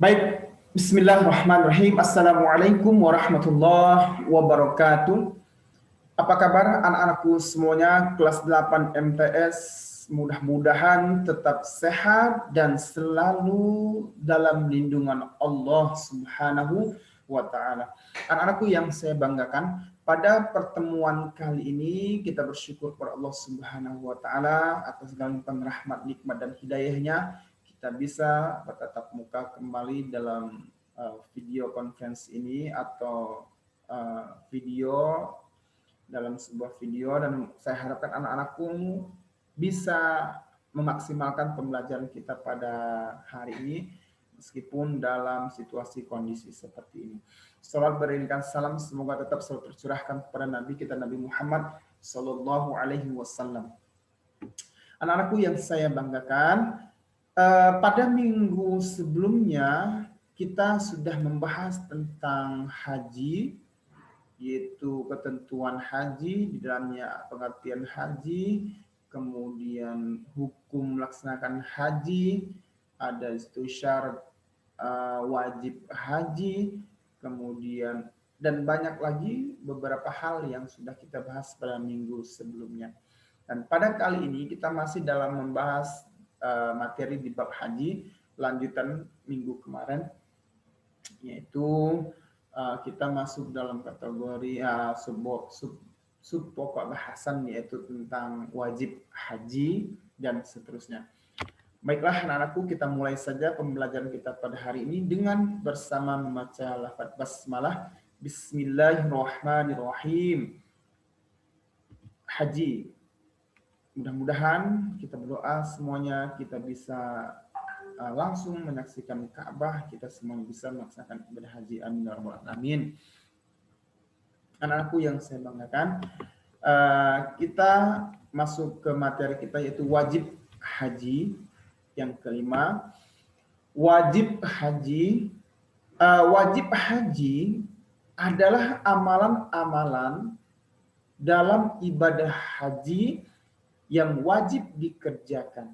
Baik, Bismillahirrahmanirrahim. Assalamualaikum warahmatullahi wabarakatuh. Apa kabar anak-anakku semuanya kelas 8 MTS? Mudah-mudahan tetap sehat dan selalu dalam lindungan Allah Subhanahu wa taala. Anak-anakku yang saya banggakan, pada pertemuan kali ini kita bersyukur kepada Allah Subhanahu wa taala atas segala rahmat, nikmat dan hidayahnya kita bisa bertatap muka kembali dalam video conference ini atau video dalam sebuah video, dan saya harapkan anak-anakku bisa memaksimalkan pembelajaran kita pada hari ini meskipun dalam situasi kondisi seperti ini. Salat beriringkan salam semoga tetap selalu tercurahkan kepada Nabi kita Nabi Muhammad Sallallahu Alaihi Wasallam. Anak-anakku yang saya banggakan, pada minggu sebelumnya kita sudah membahas tentang haji, yaitu ketentuan haji, di dalamnya pengertian haji, kemudian hukum melaksanakan haji, ada itu syarat wajib haji, kemudian dan banyak lagi beberapa hal yang sudah kita bahas pada minggu sebelumnya. Dan pada kali ini kita masih dalam membahas materi di bab haji, lanjutan minggu kemarin, yaitu kita masuk dalam kategori sub pokok bahasan, yaitu tentang wajib haji dan seterusnya. Baiklah anak-anakku, kita mulai saja pembelajaran kita pada hari ini dengan bersama membaca lafaz basmalah. Bismillahirrahmanirrahim. Haji. Mudah-mudahan kita berdoa semuanya kita bisa langsung menyaksikan Ka'bah, kita semua bisa melaksanakan ibadah haji. Amin ya rabbal alamin. Anak-anakku yang saya banggakan, kita masuk ke materi kita, yaitu wajib haji. Yang kelima, wajib haji. Wajib haji adalah amalan-amalan dalam ibadah haji yang wajib dikerjakan.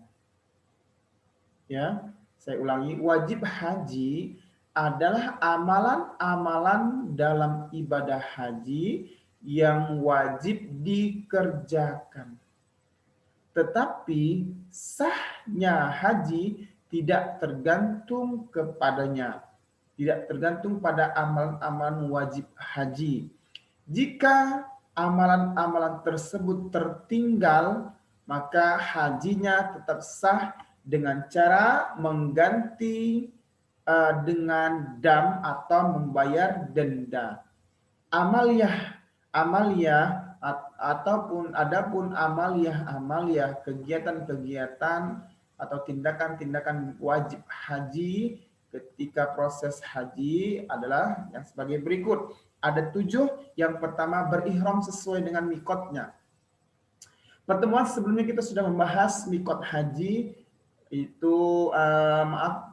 Ya, saya ulangi, wajib haji adalah amalan-amalan dalam ibadah haji yang wajib dikerjakan. Tetapi sahnya haji tidak tergantung kepadanya, tidak tergantung pada amalan-amalan wajib haji. Jika amalan-amalan tersebut tertinggal, maka hajinya tetap sah dengan cara mengganti dengan dam atau membayar denda. Amaliyah ataupun adapun amaliyah kegiatan-kegiatan atau tindakan-tindakan wajib haji ketika proses haji adalah yang sebagai berikut. Ada 7. Yang pertama, berihram sesuai dengan mikotnya. Pertemuan sebelumnya kita sudah membahas mikot haji itu,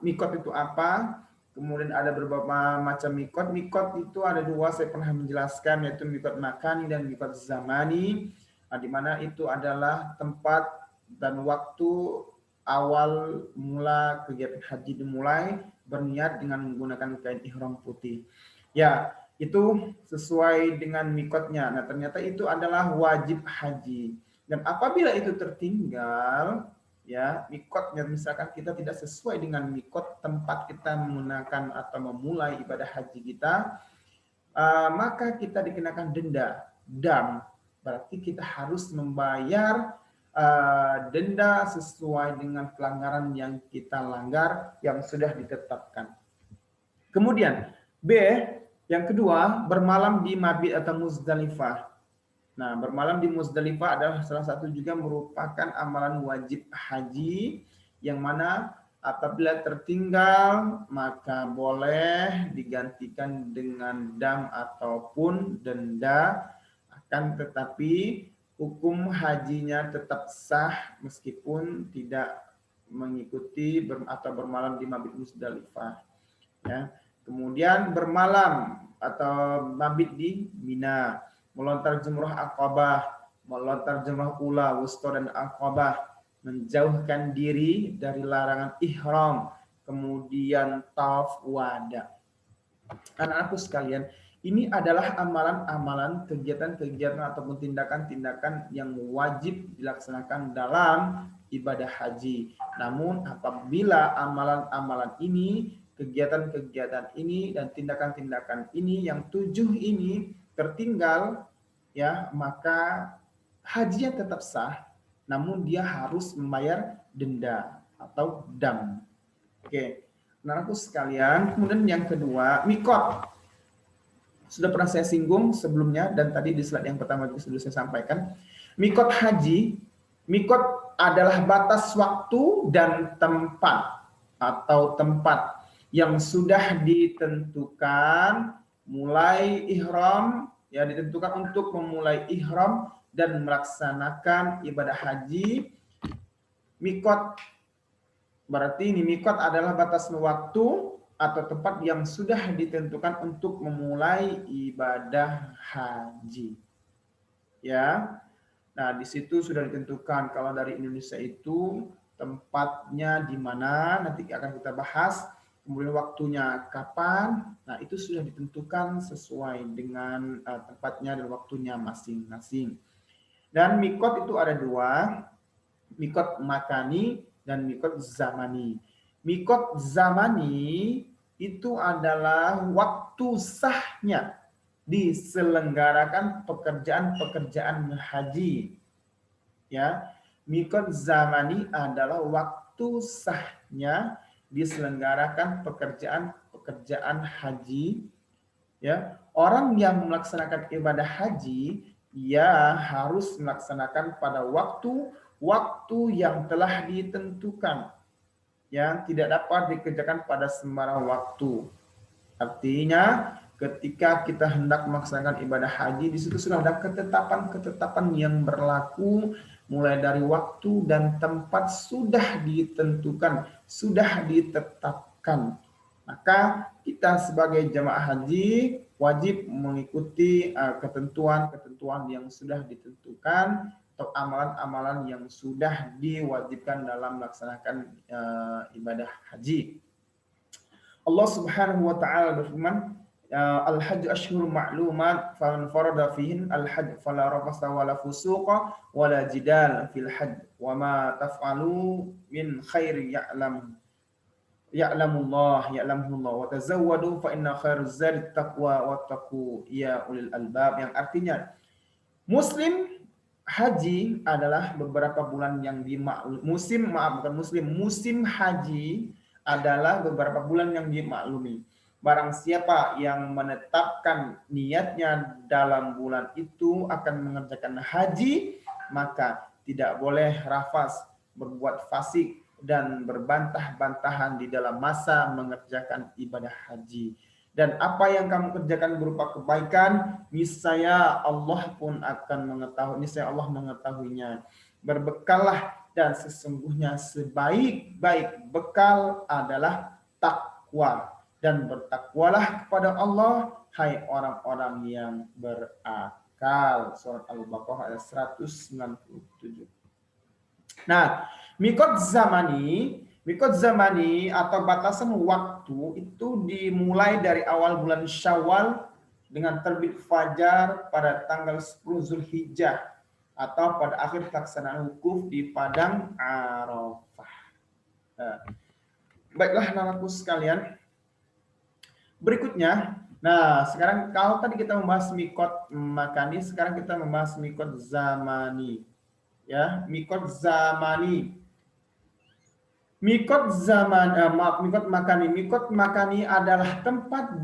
mikot itu apa, kemudian ada beberapa macam mikot. Mikot itu ada 2, saya pernah menjelaskan, yaitu mikot makani dan mikot zamani, di mana itu adalah tempat dan waktu awal mula kegiatan haji dimulai, berniat dengan menggunakan kain ihram putih. Ya, itu sesuai dengan mikotnya. Nah, ternyata itu adalah wajib haji. Dan apabila itu tertinggal, ya, mikotnya, misalkan kita tidak sesuai dengan mikot tempat kita menggunakan atau memulai ibadah haji kita, maka kita dikenakan denda, dam. Berarti kita harus membayar denda sesuai dengan pelanggaran yang kita langgar yang sudah ditetapkan. Kemudian B, yang kedua, bermalam di mabit atau Muzdalifah. Nah, bermalam di Muzdalifah adalah salah satu juga merupakan amalan wajib haji yang mana apabila tertinggal maka boleh digantikan dengan dam ataupun denda, akan tetapi hukum hajinya tetap sah meskipun tidak mengikuti atau bermalam di mabit Muzdalifah. Ya. Kemudian bermalam atau mabit di Mina, melontar jumrah Aqabah, melontar jumrah ula, wusta dan Aqabah, menjauhkan diri dari larangan ihram kemudian tawaf wada. Anak-anakku sekalian, ini adalah amalan-amalan, kegiatan-kegiatan ataupun tindakan-tindakan yang wajib dilaksanakan dalam ibadah haji. Namun apabila amalan-amalan ini, kegiatan-kegiatan ini dan tindakan-tindakan ini yang 7 ini tertinggal, ya, maka hajinya tetap sah, namun dia harus membayar denda atau dam. Oke. Anak-anakku sekalian, kemudian yang kedua, mikot. Sudah pernah saya singgung sebelumnya dan tadi di slide yang pertama juga sudah saya sampaikan. Mikot haji, mikot adalah batas waktu dan tempat atau tempat yang sudah ditentukan mulai ihram, ya, ditentukan untuk memulai ihram dan melaksanakan ibadah haji. Mikot berarti ini mikot adalah batas waktu atau tempat yang sudah ditentukan untuk memulai ibadah haji. Ya. Nah, di situ sudah ditentukan kalau dari Indonesia itu tempatnya di mana nanti akan kita bahas, kemudian waktunya kapan. Nah, itu sudah ditentukan sesuai dengan tempatnya dan waktunya masing-masing. Dan mikot itu ada 2, mikot makani dan mikot zamani. Mikot zamani itu adalah waktu sahnya diselenggarakan pekerjaan-pekerjaan haji. Ya, mikot zamani adalah waktu sahnya diselenggarakan pekerjaan-pekerjaan haji. Ya, orang yang melaksanakan ibadah haji, ia harus melaksanakan pada waktu yang telah ditentukan, yang tidak dapat dikerjakan pada sembarang waktu. Artinya ketika kita hendak melaksanakan ibadah haji, di situ sudah ada ketetapan-ketetapan yang berlaku, mulai dari waktu dan tempat sudah ditentukan, sudah ditetapkan. Maka kita sebagai jamaah haji wajib mengikuti ketentuan-ketentuan yang sudah ditentukan atau amalan-amalan yang sudah diwajibkan dalam melaksanakan ibadah haji. Allah Subhanahu wa taala berfirman, Al-hajj ashhurun ma'lumat faman farada fihin al-hajj fala rafasa wala fusuqa wala jidal fil hajj wa ma taf'alu min khairin ya'lamullah wa tazawwadu fa inna khairuz zadi taqwa wattaqu ya ulil albab, yang artinya muslim haji adalah beberapa bulan yang musim haji adalah beberapa bulan yang dimaklumi. Barang siapa yang menetapkan niatnya dalam bulan itu akan mengerjakan haji, maka tidak boleh rafas, berbuat fasik, dan berbantah-bantahan di dalam masa mengerjakan ibadah haji. Dan apa yang kamu kerjakan berupa kebaikan, niscaya Allah pun akan mengetahui, niscaya Allah mengetahuinya. Berbekallah, dan sesungguhnya sebaik-baik bekal adalah takwa. Dan bertakwalah kepada Allah, hai orang-orang yang berakal. Surat Al-Baqarah ayat 197. Nah, mikot zamani atau batasan waktu itu dimulai dari awal bulan Syawal dengan terbit fajar pada tanggal 10 Zulhijjah atau pada akhir pelaksanaan wukuf di padang Arafah. Baiklah anak-anakku sekalian. Berikutnya, nah sekarang kalau tadi kita membahas mikot makani, sekarang kita membahas mikot zamani. Ya, mikot zamani. Mikot makani adalah tempat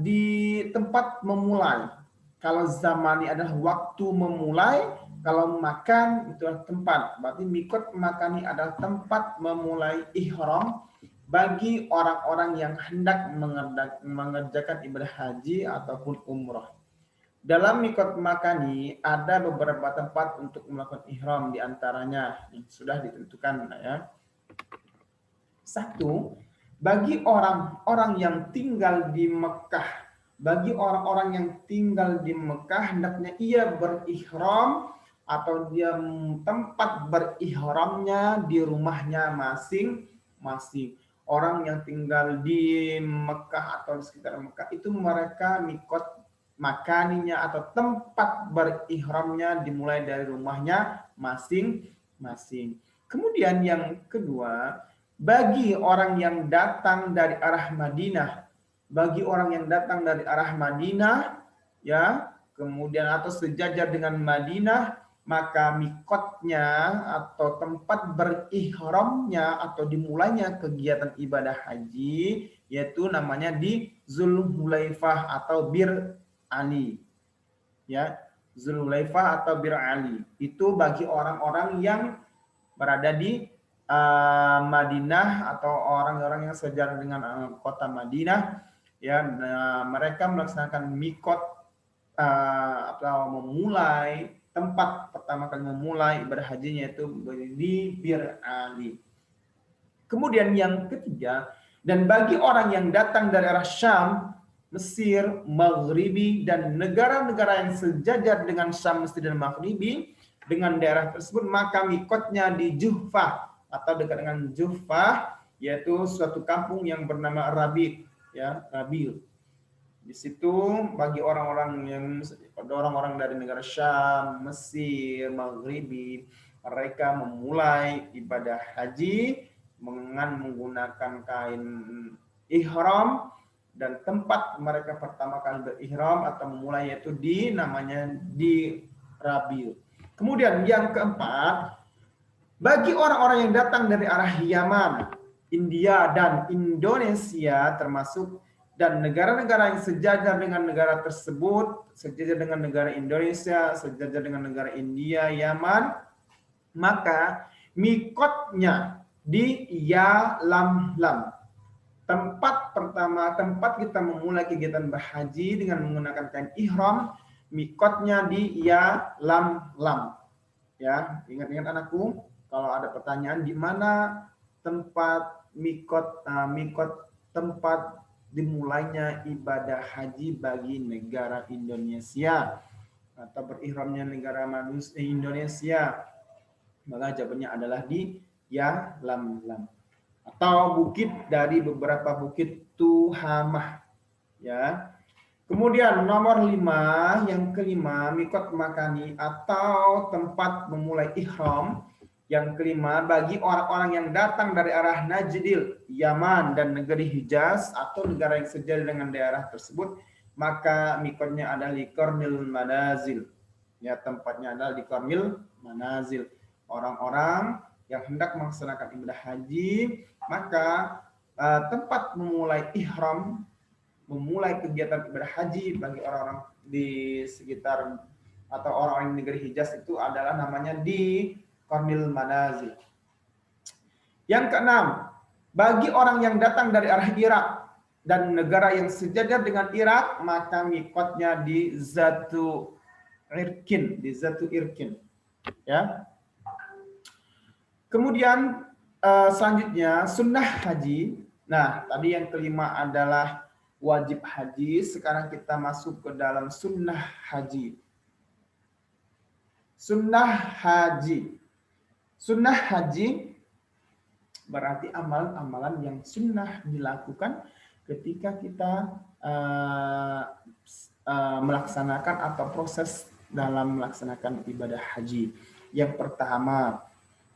memulai. Kalau zamani adalah waktu memulai, kalau makan itu adalah tempat. Berarti mikot makani adalah tempat memulai ihram bagi orang-orang yang hendak mengerjakan ibadah haji ataupun umrah. Dalam mikot makani ada beberapa tempat untuk melakukan ihram, diantaranya yang sudah ditentukan, ya. 1, bagi orang-orang yang tinggal di Mekah, hendaknya ia berihram atau dia tempat berihramnya di rumahnya masing-masing. orang yang tinggal di Mekah atau di sekitar Mekah itu mereka mikot makaninya atau tempat berihramnya dimulai dari rumahnya masing-masing. Kemudian yang kedua, bagi orang yang datang dari arah Madinah, bagi orang yang datang dari arah Madinah, ya, kemudian atau sejajar dengan Madinah, maka mikotnya atau tempat berihramnya atau dimulainya kegiatan ibadah haji yaitu namanya di Zulhulaifah atau Bir Ali, ya, Zulhulaifah atau Bir Ali itu bagi orang-orang yang berada di Madinah atau orang-orang yang sejajar dengan kota Madinah, ya, mereka melaksanakan mikot atau memulai tempat pertama kali memulai ibadah hajinya itu di Bir Ali. Kemudian yang ketiga, dan bagi orang yang datang dari arah Syam, Mesir, Maghribi, dan negara-negara yang sejajar dengan Syam, Mesir, dan Maghribi, dengan daerah tersebut, maka mikotnya di Juhfah atau dekat dengan Juhfah, yaitu suatu kampung yang bernama Rabi', ya, Rabi'. Di situ bagi orang-orang dari negara Syam, Mesir, Maghribi, mereka memulai ibadah haji dengan menggunakan kain ihram dan tempat mereka pertama kali berihram atau memulai yaitu namanya di Rabi'. Kemudian yang keempat, bagi orang-orang yang datang dari arah Yaman, India, dan Indonesia termasuk dan negara-negara yang sejajar dengan negara tersebut, sejajar dengan negara Indonesia, sejajar dengan negara India, Yaman, maka mikotnya di Yalamlam. Tempat pertama, tempat kita memulai kegiatan berhaji dengan menggunakan kain ihram, mikotnya di Yalamlam. Ya, ingat-ingat anakku, kalau ada pertanyaan di mana tempat mikot tempat dimulainya ibadah haji bagi negara Indonesia atau berihramnya negara Indonesia, maka jawabannya adalah di Yalamlam atau bukit dari beberapa bukit Tuhamah, ya. Kemudian nomor 5, yang kelima, mikot makani atau tempat memulai ihram. Yang kelima, bagi orang-orang yang datang dari arah Najdil, Yaman, dan negeri Hijaz atau negara yang sejajar dengan daerah tersebut, maka mikotnya adalah di Qarnil Manazil. Ya, tempatnya adalah di Qarnil Manazil. Orang-orang yang hendak melaksanakan ibadah haji, maka tempat memulai ihram, memulai kegiatan ibadah haji bagi orang-orang di sekitar atau orang-orang di negeri Hijaz itu adalah namanya di Qarnil Manazil. Yang keenam, bagi orang yang datang dari arah Irak dan negara yang sejajar dengan Irak, maka mikotnya di Zatu Irkin, ya. Kemudian selanjutnya sunnah haji. Nah, tadi yang kelima adalah wajib haji. Sekarang kita masuk ke dalam sunnah haji. Sunnah haji. Sunnah haji berarti amalan-amalan yang sunnah dilakukan ketika kita melaksanakan atau proses dalam melaksanakan ibadah haji. Yang pertama,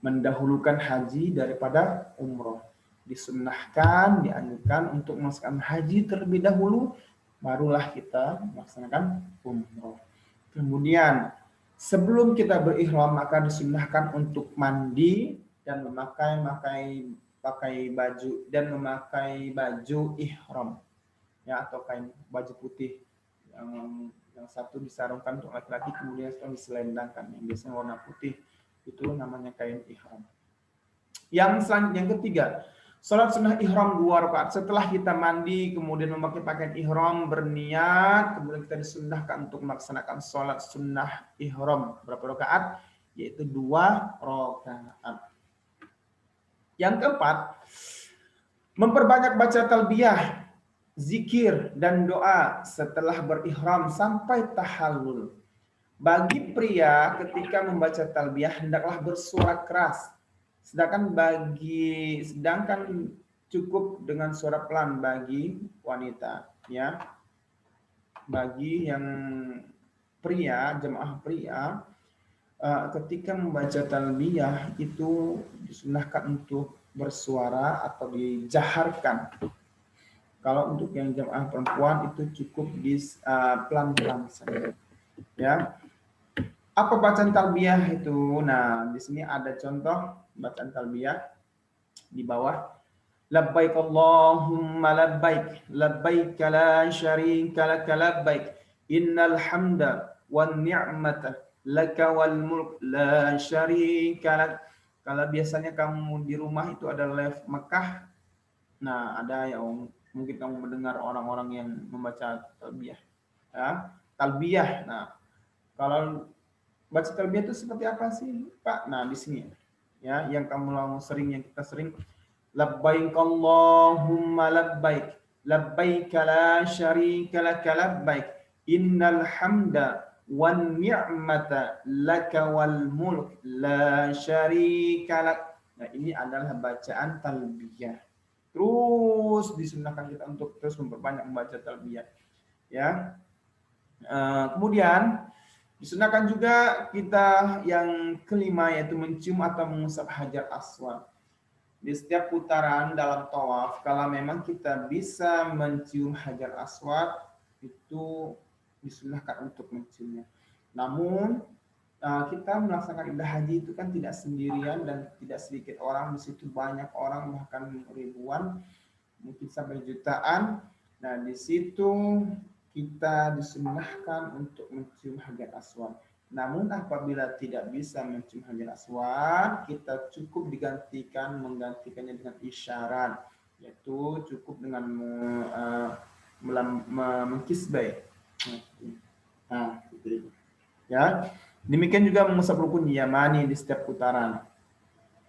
mendahulukan haji daripada umroh. Disunnahkan, dianjurkan untuk melaksanakan haji terlebih dahulu, barulah kita melaksanakan umroh. Kemudian sebelum kita berihram maka disunnahkan untuk mandi dan memakai baju ihram, ya, atau kain baju putih yang satu disarungkan untuk laki-laki, kemudian setelah diselendangkan yang biasanya warna putih itu namanya kain ihram. Yang selanjutnya, yang ketiga, salat sunnah ihram 2 rakaat. Setelah kita mandi kemudian memakai pakaian ihram, berniat, kemudian kita disunnahkan untuk melaksanakan salat sunnah ihram berapa rakaat? Yaitu 2 rakaat. Yang keempat, memperbanyak baca talbiyah, zikir dan doa setelah berihram sampai tahallul. Bagi pria ketika membaca talbiyah hendaklah bersuara keras. Sedangkan cukup dengan suara pelan bagi wanita, ya. Bagi yang pria, jemaah pria, ketika membaca talbiyah itu disunahkan untuk bersuara atau dijaharkan. Kalau untuk yang jemaah perempuan itu cukup di pelan-pelan saja. Ya. Apa bacaan talbiyah itu? Nah, di sini ada contoh bacaan talbiyah di bawah. Labbaik Allahumma labbaik, labbaik la syarika lak labbaik, innal hamda wan ni'mata laka wal mulk la syarika lak. Kalau biasanya kamu di rumah itu ada live Mekah, nah ada yang mungkin kamu mendengar orang-orang yang membaca talbiyah. Ya, talbiyah. Nah, kalau baca talbiyah itu seperti apa sih, Pak? Nah, di sini ya, yang kita sering labbaik Allahumma labbaik, labbaik la syarika lak labbaik, innal hamda wan ni'mata laka wal mulk la syarika lak. Nah, ini adalah bacaan talbiyah. Terus disunahkan kita untuk terus memperbanyak membaca talbiyah, ya. Kemudian disunahkan juga kita yang kelima yaitu mencium atau mengusap hajar aswad. Di setiap putaran dalam tawaf, kalau memang kita bisa mencium hajar aswad, itu disunahkan untuk menciumnya. Namun kita melaksanakan ibadah haji itu kan tidak sendirian dan tidak sedikit orang, di situ banyak orang bahkan ribuan, mungkin sampai jutaan. Nah, di situ kita disunahkan untuk mencium hajar aswad. Namun apabila tidak bisa mencium hajar aswad, kita cukup menggantikannya dengan isyarat, yaitu cukup dengan mengkisbai. Nah, gitu. Ya, demikian juga mengusap rukun yamani di setiap putaran.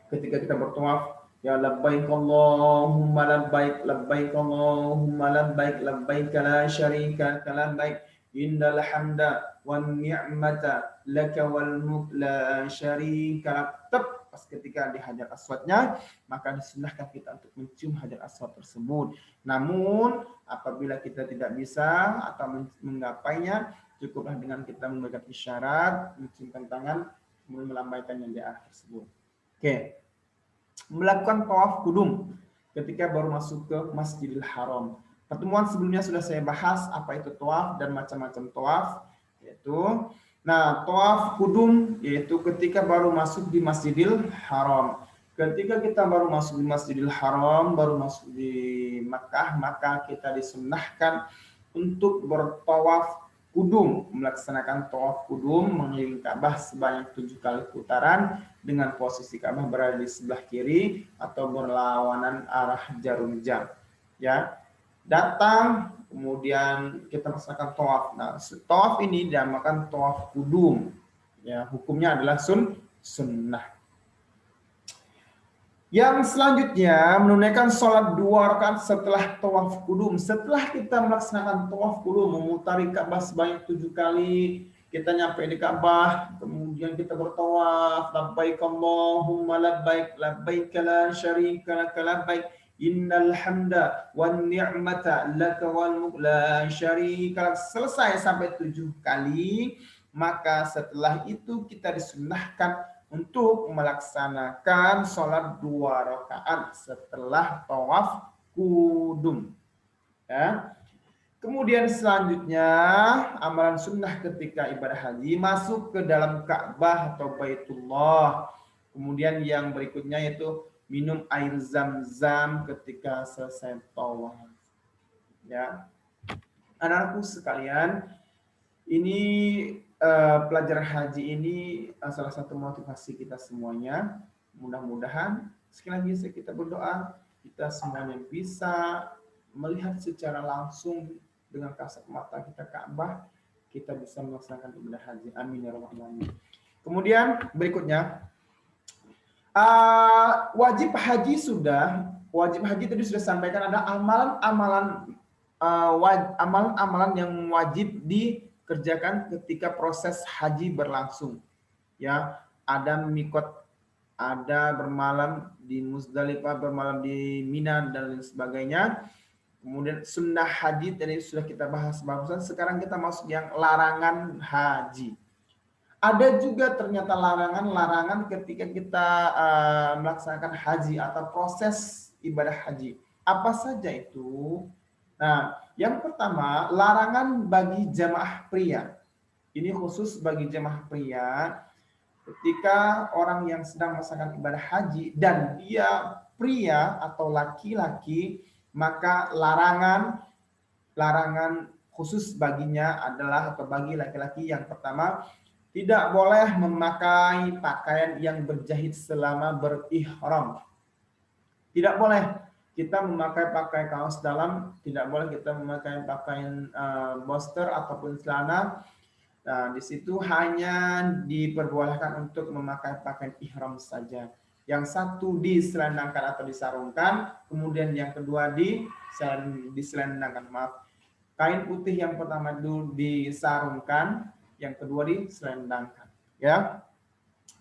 Ketika kita bertawaf, ya labbaik Allahumma labbaik, labbaik Allahumma labbaik, labbaik la syarika lak labbaik, innal hamda wan ni'mata laka wal mulk la syarika lak. Pas ketika di hajar aswadnya, maka disunahkan kita untuk mencium hajar aswad tersebut. Namun apabila kita tidak bisa atau menggapainya, cukuplah dengan kita memberikan isyarat, menciumkan tangan, kemudian melambaikannya di arah tersebut. Oke. Melakukan tawaf kudum ketika baru masuk ke Masjidil Haram. Pertemuan sebelumnya sudah saya bahas apa itu tawaf dan macam-macam tawaf, yaitu tawaf kudum yaitu ketika baru masuk di Masjidil Haram. Ketika kita baru masuk di Masjidil Haram, baru masuk di Makkah, maka kita disunahkan untuk bertawaf kudum, melaksanakan tawaf kudum mengelilingi Ka'bah sebanyak 7 kali putaran dengan posisi Ka'bah berada di sebelah kiri atau berlawanan arah jarum jam. Ya, datang kemudian kita melaksanakan tawaf. Nah, tawaf ini dinamakan tawaf kudum. Ya, hukumnya adalah sunnah. Yang selanjutnya menunaikan sholat 2 rakaat setelah tawaf kudum. Setelah kita melaksanakan tawaf kudum, memutari Ka'bah sebanyak 7 kali, kita nyampe di Ka'bah, kemudian kita bertawaf, labbaik Allahumma labbaik, labbaik la syarika lak labbaik, innal hamda wan ni'mata laka wal mulk la syarika lak. Selesai sampai 7 kali, maka setelah itu kita disunnahkan untuk melaksanakan sholat 2 rakaat setelah tawaf kudum. Ya. Kemudian selanjutnya amalan sunnah ketika ibadah haji masuk ke dalam Ka'bah atau Baitullah. Kemudian yang berikutnya yaitu minum air zam-zam ketika selesai tawaf. Ya, anak-anakku sekalian, ini pelajaran haji ini salah satu motivasi kita semuanya. Mudah-mudahan sekali lagi kita berdoa kita semuanya bisa melihat secara langsung dengan kasat mata kita Ka'bah, kita bisa melaksanakan ibadah haji. Amin ya rabbal alamin. Kemudian berikutnya wajib haji tadi sudah sampaikan ada amalan-amalan yang wajib dikerjakan ketika proses haji berlangsung. Ya, ada mikot, ada bermalam di Muzdalifah, bermalam di Mina dan lain sebagainya. Kemudian sunnah haji tadi sudah kita bahas barusan. Sekarang kita masuk yang larangan haji. Ada juga ternyata larangan-larangan ketika kita melaksanakan haji atau proses ibadah haji. Apa saja itu? Nah, yang pertama, larangan bagi jamaah pria. Ini khusus bagi jamaah pria. Ketika orang yang sedang melaksanakan ibadah haji dan dia pria atau laki-laki, maka larangan khusus baginya adalah, atau bagi laki-laki, yang pertama, tidak boleh memakai pakaian yang berjahit selama berihram. Tidak boleh kita memakai kaos dalam, tidak boleh kita memakai pakaian boxer ataupun celana. Nah, di situ hanya diperbolehkan untuk memakai pakaian ihram saja. Yang satu diselendangkan atau disarungkan, kemudian yang kedua diselendangkan. Maaf. Kain putih yang pertama itu disarungkan, yang kedua diselendangkan. Ya.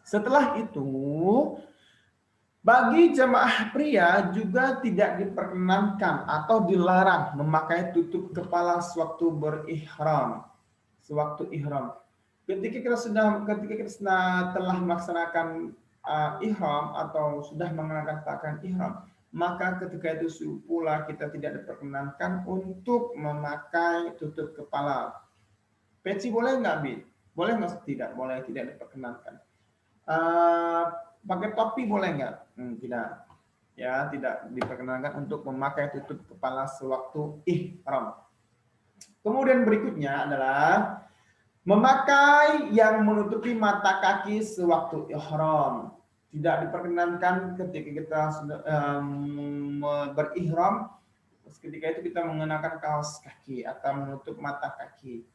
Setelah itu, bagi jemaah pria juga tidak diperkenankan atau dilarang memakai tutup kepala sewaktu berihram. Sewaktu ihram. Ketika kita telah melaksanakan ihram atau sudah mengenakan pakaian ihram, maka ketika itu pula kita tidak diperkenankan untuk memakai tutup kepala. Peci boleh nggak, Bi? Boleh nggak? Tidak boleh, tidak diperkenankan. Pakai topi boleh nggak? Tidak. Ya, tidak diperkenankan untuk memakai tutup kepala sewaktu ihram. Kemudian berikutnya adalah memakai yang menutupi mata kaki sewaktu ihram. Tidak diperkenankan ketika kita sudah berihram, ketika itu kita mengenakan kaos kaki atau menutup mata kaki.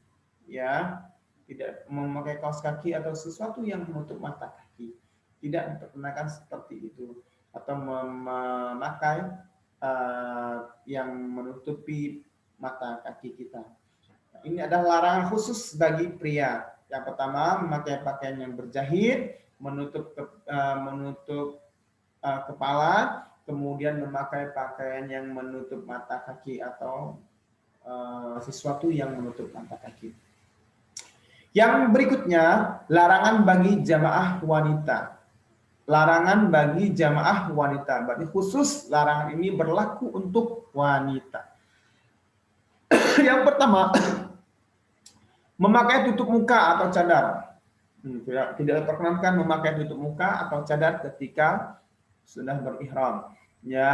Ya, tidak memakai kaos kaki atau sesuatu yang menutup mata kaki. Tidak diperkenankan seperti itu. Atau memakai yang menutupi mata kaki kita. Ini adalah larangan khusus bagi pria. Yang pertama, memakai pakaian yang berjahit, menutup kepala, kemudian memakai pakaian yang menutup mata kaki atau sesuatu yang menutup mata kaki. Yang berikutnya, larangan bagi jamaah wanita. Larangan bagi jamaah wanita. Berarti khusus larangan ini berlaku untuk wanita. Yang pertama, memakai tutup muka atau cadar. Tidak diperkenankan memakai tutup muka atau cadar ketika sudah berihram. Ya,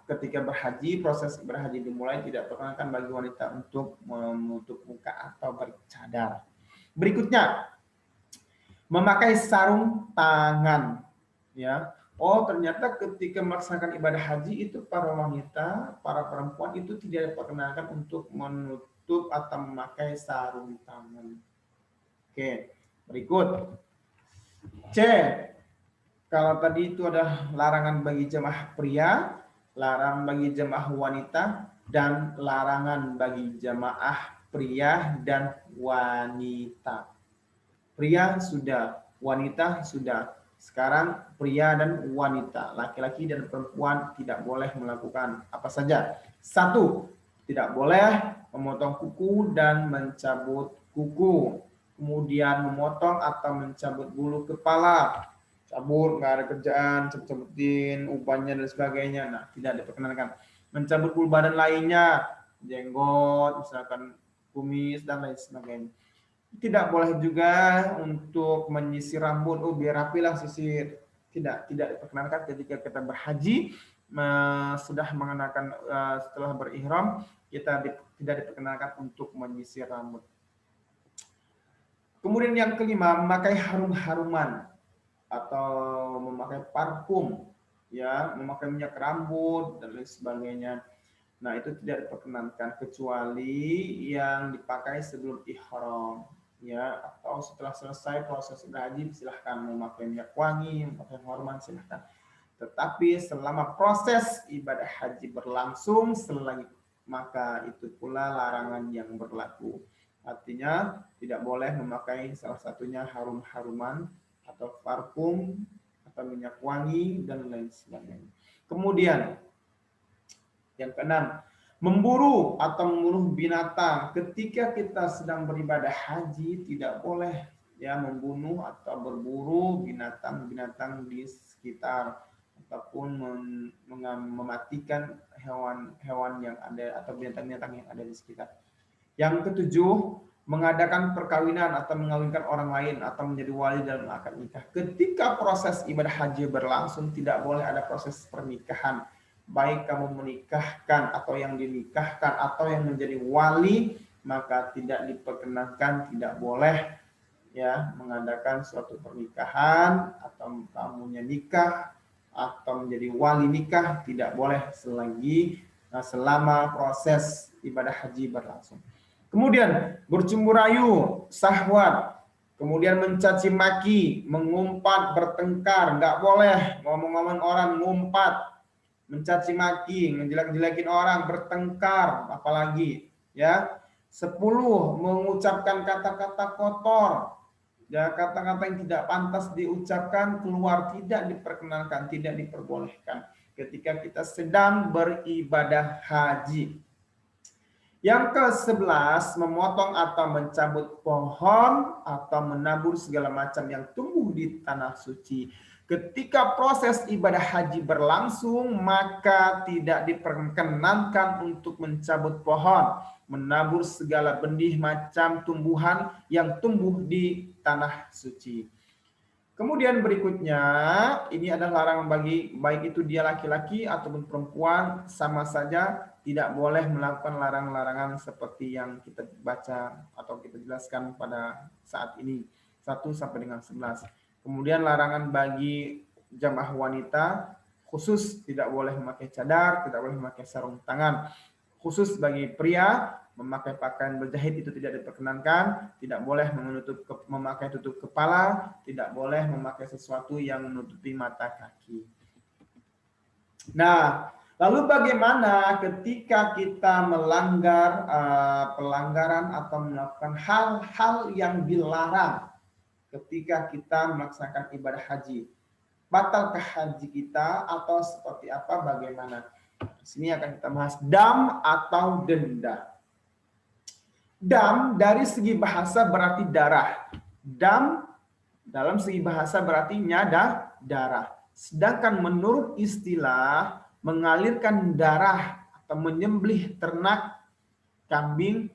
ketika berhaji, proses berhaji dimulai, tidak diperkenankan bagi wanita untuk menutup muka atau bercadar. Berikutnya, memakai sarung tangan. Ya, oh ternyata ketika melaksanakan ibadah haji itu para wanita, para perempuan itu tidak diperkenankan untuk menutup atau memakai sarung tangan. Oke, berikut. C. Kalau tadi itu ada larangan bagi jemaah pria, larangan bagi jemaah wanita, dan larangan bagi jemaah pria dan wanita. Pria sudah, wanita sudah. Sekarang pria dan wanita, laki-laki dan perempuan tidak boleh melakukan apa saja. 1. Tidak boleh memotong kuku dan mencabut kuku. Kemudian memotong atau mencabut bulu kepala. Cabut, nggak ada kerjaan, cabut-cabutin ubahnya dan sebagainya. Nah, tidak diperkenankan. Mencabut bulu badan lainnya, jenggot, misalkan kumis dan lain sebagainya. Tidak boleh juga untuk menyisir rambut, biar rapi lah sisir. Tidak diperkenankan ketika kita berhaji, sudah mengenakan setelah berihram, kita tidak diperkenankan untuk menyisir rambut. Kemudian yang kelima, memakai harum-haruman atau memakai parfum, ya, memakai minyak rambut dan lain sebagainya. Nah, itu tidak diperkenankan kecuali yang dipakai sebelum ihram, ya, atau setelah selesai proses berhaji silahkan memakai minyak wangi, memakai haruman silahkan. Tetapi selama proses ibadah haji berlangsung maka itu pula larangan yang berlaku. Artinya tidak boleh memakai salah satunya harum-haruman atau parfum atau minyak wangi dan lain sebagainya. Kemudian yang keenam, memburu atau membunuh binatang. Ketika kita sedang beribadah haji, tidak boleh ya membunuh atau berburu binatang-binatang di sekitar ataupun mematikan hewan-hewan yang ada atau binatang-binatang yang ada di sekitar. Yang ketujuh, mengadakan perkawinan atau mengawinkan orang lain atau menjadi wali dalam akad nikah. Ketika proses ibadah haji berlangsung, tidak boleh ada proses pernikahan. Baik kamu menikahkan atau yang dinikahkan atau yang menjadi wali, maka tidak diperkenankan, tidak boleh ya mengadakan suatu pernikahan atau kamunya nikah atau menjadi wali nikah, tidak boleh selama proses ibadah haji berlangsung. Kemudian bercumbu rayu, syahwat, kemudian mencaci maki, mengumpat, bertengkar, nggak boleh ngomong-ngomong orang, ngumpat, mencaci maki, ngejelek-jelekin orang, bertengkar, apalagi ya. 10, mengucapkan kata-kata kotor, ya kata-kata yang tidak pantas diucapkan keluar, tidak diperkenankan, tidak diperbolehkan ketika kita sedang beribadah haji. Yang ke-11, memotong atau mencabut pohon atau menabur segala macam yang tumbuh di tanah suci. Ketika proses ibadah haji berlangsung, maka tidak diperkenankan untuk mencabut pohon, menabur segala benih macam tumbuhan yang tumbuh di tanah suci. Kemudian berikutnya, ini adalah larangan bagi baik itu dia laki-laki ataupun perempuan, sama saja tidak boleh melakukan larangan-larangan seperti yang kita baca atau kita jelaskan pada saat ini, 1 sampai dengan 11. Kemudian larangan bagi jamaah wanita, khusus tidak boleh memakai cadar, tidak boleh memakai sarung tangan. Khusus bagi pria, memakai pakaian berjahit itu tidak diperkenankan, tidak boleh memakai tutup kepala, tidak boleh memakai sesuatu yang menutupi mata kaki. Nah, lalu bagaimana ketika kita melanggar pelanggaran atau melakukan hal-hal yang dilarang ketika kita melaksanakan ibadah haji? Batalkah haji kita atau seperti apa, bagaimana? Di sini akan kita bahas dam atau denda. Dam dari segi bahasa berarti darah. Dam dalam segi bahasa berarti darah. Sedangkan menurut istilah, mengalirkan darah atau menyembelih ternak, kambing,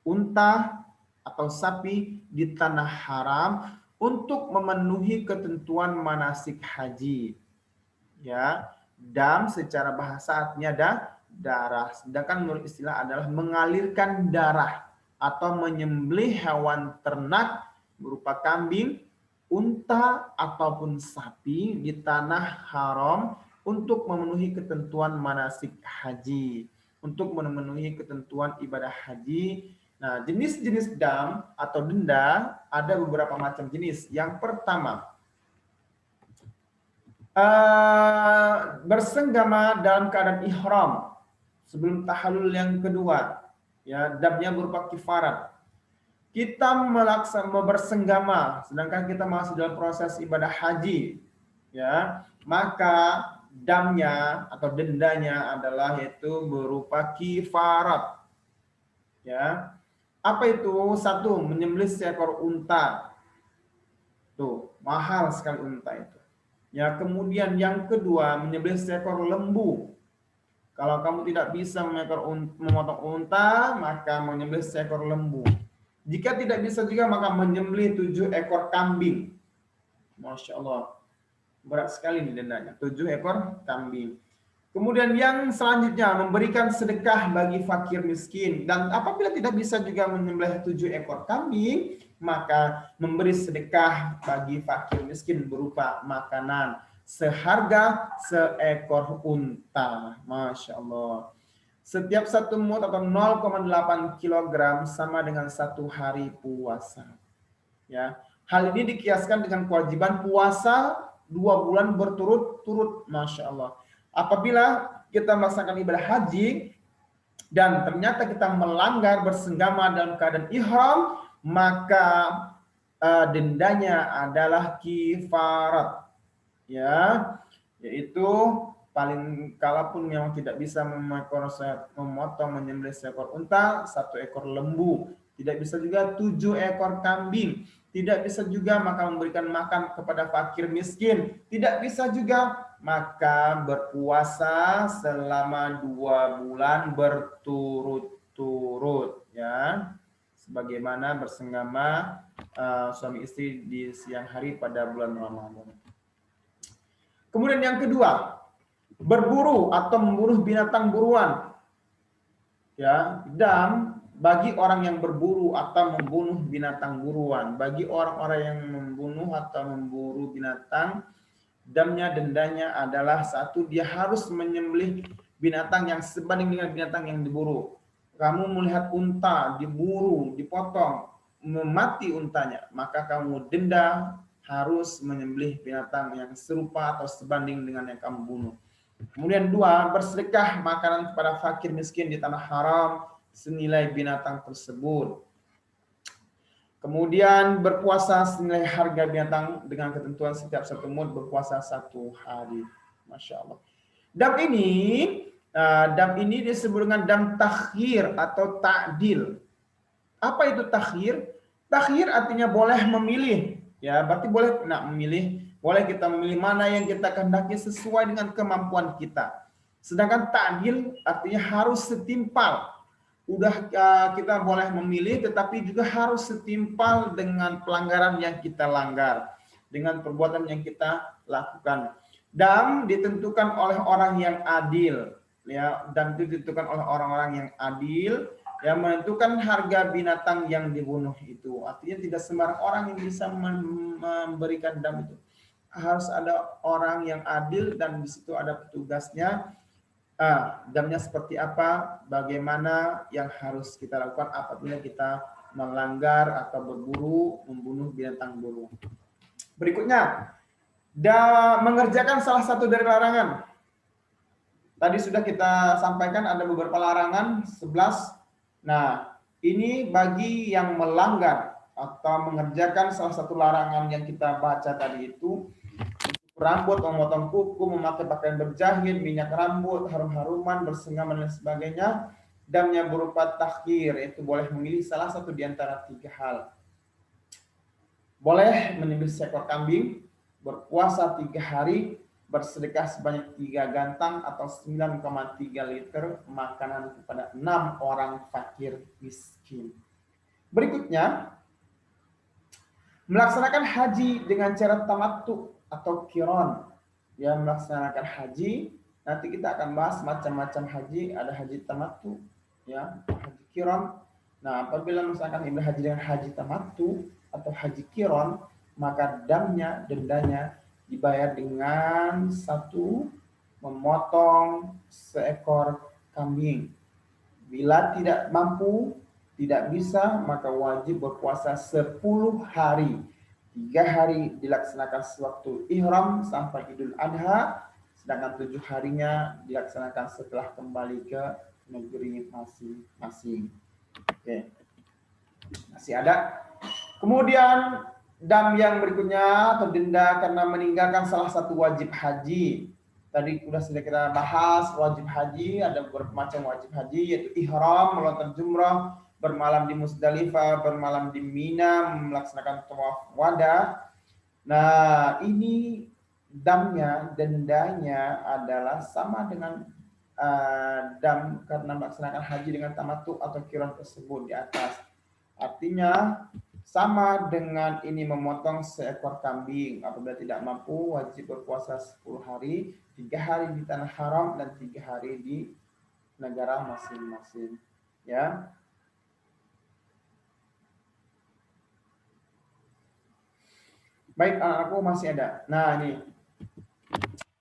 unta, atau sapi di tanah haram untuk memenuhi ketentuan manasik haji. Ya, dam secara bahasa artinya darah. Sedangkan menurut istilah adalah mengalirkan darah atau menyembelih hewan ternak berupa kambing, unta ataupun sapi di tanah haram untuk memenuhi ketentuan manasik haji, untuk memenuhi ketentuan ibadah haji. Nah, jenis-jenis dam atau denda ada beberapa macam jenis. Yang pertama, bersenggama dalam keadaan ihram sebelum tahallul. Yang kedua, ya damnya berupa kifarat. Kita bersenggama sedangkan kita masih dalam proses ibadah haji, ya maka damnya atau dendanya adalah yaitu berupa kifarat. Ya, apa itu? 1, menyembelih seekor unta. Tuh, mahal sekali unta itu. Ya, kemudian yang kedua, menyembelih seekor lembu. Kalau kamu tidak bisa memotong unta, maka menyembelih seekor lembu. Jika tidak bisa juga, maka menyembelih 7 ekor kambing. Masya Allah. Berat sekali nih dendanya. 7 ekor kambing. Kemudian yang selanjutnya, memberikan sedekah bagi fakir miskin. Dan apabila tidak bisa juga menyembelih 7 ekor kambing, maka memberi sedekah bagi fakir miskin berupa makanan seharga seekor unta. Masya Allah. Setiap 1 mud atau 0,8 kg sama dengan 1 hari puasa. Ya, hal ini dikiaskan dengan kewajiban puasa 2 bulan berturut-turut. Masya Allah. Apabila kita melaksanakan ibadah haji dan ternyata kita melanggar bersenggama dalam keadaan ihram, maka dendanya adalah kifarat. ya, yaitu paling kalaupun memang tidak bisa memotong menyembelih seekor unta, 1 ekor lembu, tidak bisa juga 7 ekor kambing, tidak bisa juga maka memberikan makan kepada fakir miskin, tidak bisa juga maka berpuasa selama 2 bulan berturut-turut, ya, sebagaimana bersenggama suami istri di siang hari pada bulan Ramadan. Kemudian yang kedua, berburu atau membunuh binatang buruan. Ya, dan bagi orang yang berburu atau membunuh binatang buruan, bagi orang-orang yang membunuh atau memburu binatang, dendanya adalah 1, dia harus menyembelih binatang yang sebanding dengan binatang yang diburu. Kamu melihat unta diburu, dipotong, mati untanya, maka kamu denda harus menyembelih binatang yang serupa atau sebanding dengan yang kamu bunuh. Kemudian 2, bersedekah makanan kepada fakir miskin di tanah haram senilai binatang tersebut. Kemudian berpuasa senilai harga binatang dengan ketentuan setiap 1 mud berpuasa 1 hari. Masya Allah. Dam ini disebut dengan dam takhir atau ta'dil. Apa itu takhir? Takhir artinya boleh memilih. Ya, berarti boleh memilih. Boleh kita memilih mana yang kita kehendaki sesuai dengan kemampuan kita. Sedangkan ta'dil artinya harus setimpal. Udah kita boleh memilih, tetapi juga harus setimpal dengan pelanggaran yang kita langgar, dengan perbuatan yang kita lakukan. Dan ditentukan oleh orang yang adil, ya. Dan ditentukan oleh orang-orang yang adil, yang menentukan harga binatang yang dibunuh itu. Artinya tidak sembarang orang yang bisa memberikan dam itu. Harus ada orang yang adil dan di situ ada petugasnya. Damnya seperti apa, bagaimana yang harus kita lakukan apabila kita melanggar atau berburu, membunuh binatang buruan. Berikutnya, mengerjakan salah satu dari larangan. Tadi sudah kita sampaikan ada beberapa larangan, 11. Nah, ini bagi yang melanggar atau mengerjakan salah satu larangan yang kita baca tadi itu, rambut, memotong kuku, memakai pakaian berjahit, minyak rambut, harum-haruman, bersenggama dan sebagainya. Damnya berupa takhir, yaitu boleh memilih salah satu di antara 3 hal. Boleh menyembelih seekor kambing, berpuasa 3 hari, bersedekah sebanyak 3 gantang atau 9,3 liter makanan kepada 6 orang fakir miskin. Berikutnya, melaksanakan haji dengan cara tamattu atau kiron, ya, melaksanakan haji. Nanti kita akan bahas macam-macam haji, ada haji tamattu, ya, haji kiron. Nah, apabila misalkan ibadah haji dengan haji tamattu atau haji kiron, maka dendanya dibayar dengan 1, memotong seekor kambing. Bila tidak mampu, tidak bisa, maka wajib berpuasa 10 hari. 3 hari dilaksanakan sewaktu ihram sampai Idul Adha, sedangkan 7 harinya dilaksanakan setelah kembali ke negeri masing-masing. Oke. Masih ada. Kemudian dam yang berikutnya atau denda karena meninggalkan salah satu wajib haji. Tadi sudah kita bahas wajib haji, ada beberapa macam wajib haji, yaitu ihram, melontar jumrah, bermalam di Musdalifah, bermalam di Mina, melaksanakan tawaf wada. Nah, ini dendanya adalah sama dengan dam karena melaksanakan haji dengan tamattu atau kiron tersebut di atas. Artinya sama dengan ini memotong seekor kambing. Apabila tidak mampu, wajib berpuasa 10 hari, 3 hari di tanah haram dan 3 hari di negara masing-masing. Ya. Baik, aku masih ada. Nah, ini.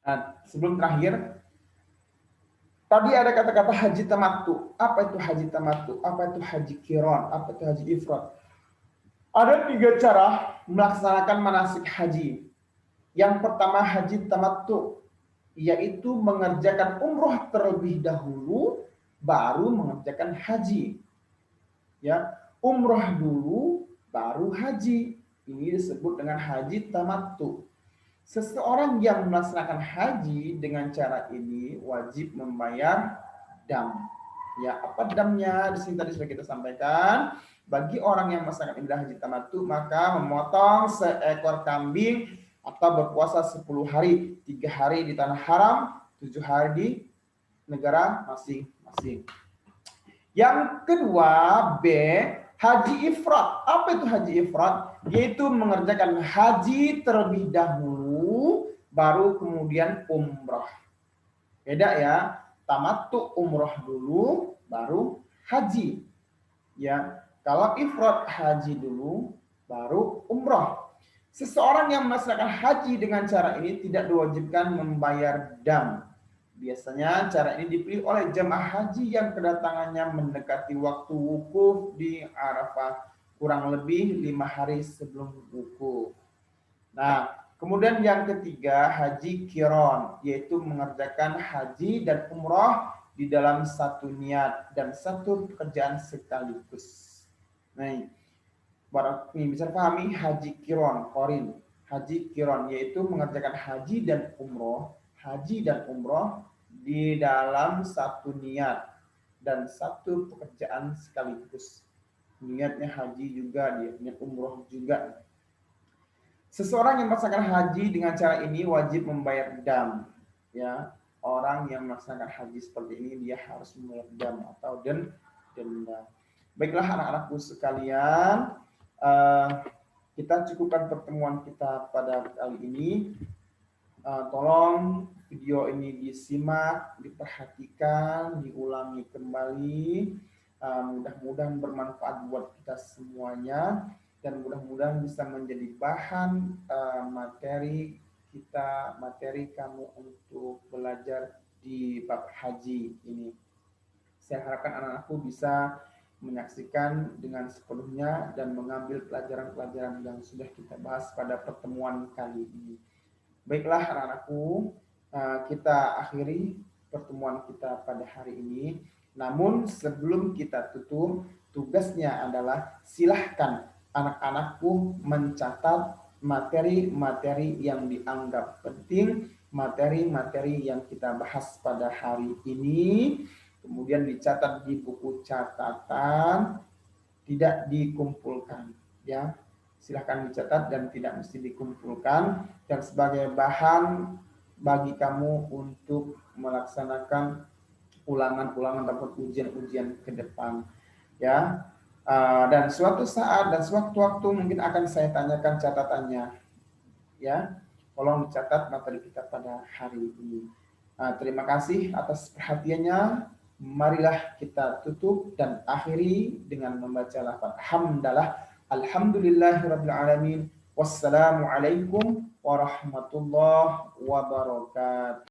Nah, sebelum terakhir, tadi ada kata-kata haji tamattu. Apa itu haji tamattu? Apa itu haji kiron? Apa itu haji ifrad? Ada 3 cara melaksanakan manasik haji. Yang pertama haji tamattu, yaitu mengerjakan umroh terlebih dahulu, baru mengerjakan haji. Ya, umroh dulu, baru haji. Ini disebut dengan haji tamattu. Seseorang yang melaksanakan haji dengan cara ini wajib membayar dam. Ya, apa damnya? Di sini tadi sudah kita sampaikan. Bagi orang yang melaksanakan ibadah haji tamattu, maka memotong seekor kambing atau berpuasa 10 hari, 3 hari di tanah haram, 7 hari di negara masing-masing. Yang kedua, B, haji ifrat. Apa itu haji ifrat? Yaitu mengerjakan haji terlebih dahulu, baru kemudian umroh. Beda ya, tamattu umroh dulu, baru haji. Ya, kalau ifrat haji dulu, baru umroh. Seseorang yang melaksanakan haji dengan cara ini tidak diwajibkan membayar dam. Biasanya cara ini dipilih oleh jemaah haji yang kedatangannya mendekati waktu wukuf di Arafah kurang lebih 5 hari sebelum wukuf. Nah, kemudian yang ketiga haji kiron, yaitu mengerjakan haji dan umroh di dalam satu niat dan satu pekerjaan sekaligus. Nah, ini bisa pahami haji kiron, korin. Haji kiron yaitu mengerjakan haji dan umroh di dalam satu niat dan satu pekerjaan sekaligus. Niatnya haji juga, niat umroh juga. Seseorang yang melaksanakan haji dengan cara ini wajib membayar dam. Ya, orang yang melaksanakan haji seperti ini dia harus membayar dam atau denda. Baiklah anak-anakku sekalian, kita cukupkan pertemuan kita pada kali ini. Tolong video ini disimak, diperhatikan, diulangi kembali. Mudah-mudahan bermanfaat buat kita semuanya dan mudah-mudahan bisa menjadi bahan materi kamu untuk belajar di bab haji ini. Saya harapkan anak-anakku bisa menyaksikan dengan sepenuhnya dan mengambil pelajaran-pelajaran yang sudah kita bahas pada pertemuan kali ini. Baiklah anak-anakku, kita akhiri pertemuan kita pada hari ini. Namun sebelum kita tutup, tugasnya adalah silahkan anak-anakku mencatat materi-materi yang dianggap penting, materi-materi yang kita bahas pada hari ini, kemudian dicatat di buku catatan, tidak dikumpulkan, ya. Silahkan dicatat dan tidak mesti dikumpulkan dan sebagai bahan bagi kamu untuk melaksanakan ulangan-ulangan ataupun ujian-ujian ke depan, ya. Dan suatu saat dan sewaktu-waktu mungkin akan saya tanyakan catatannya, ya. Tolong dicatat materi kita pada hari ini. Terima kasih atas perhatiannya. Marilah kita tutup dan akhiri dengan membaca lafaz hamdalah. Alhamdulillahirabbil alamin. Wassalamualaikum warahmatullahi wabarakatuh.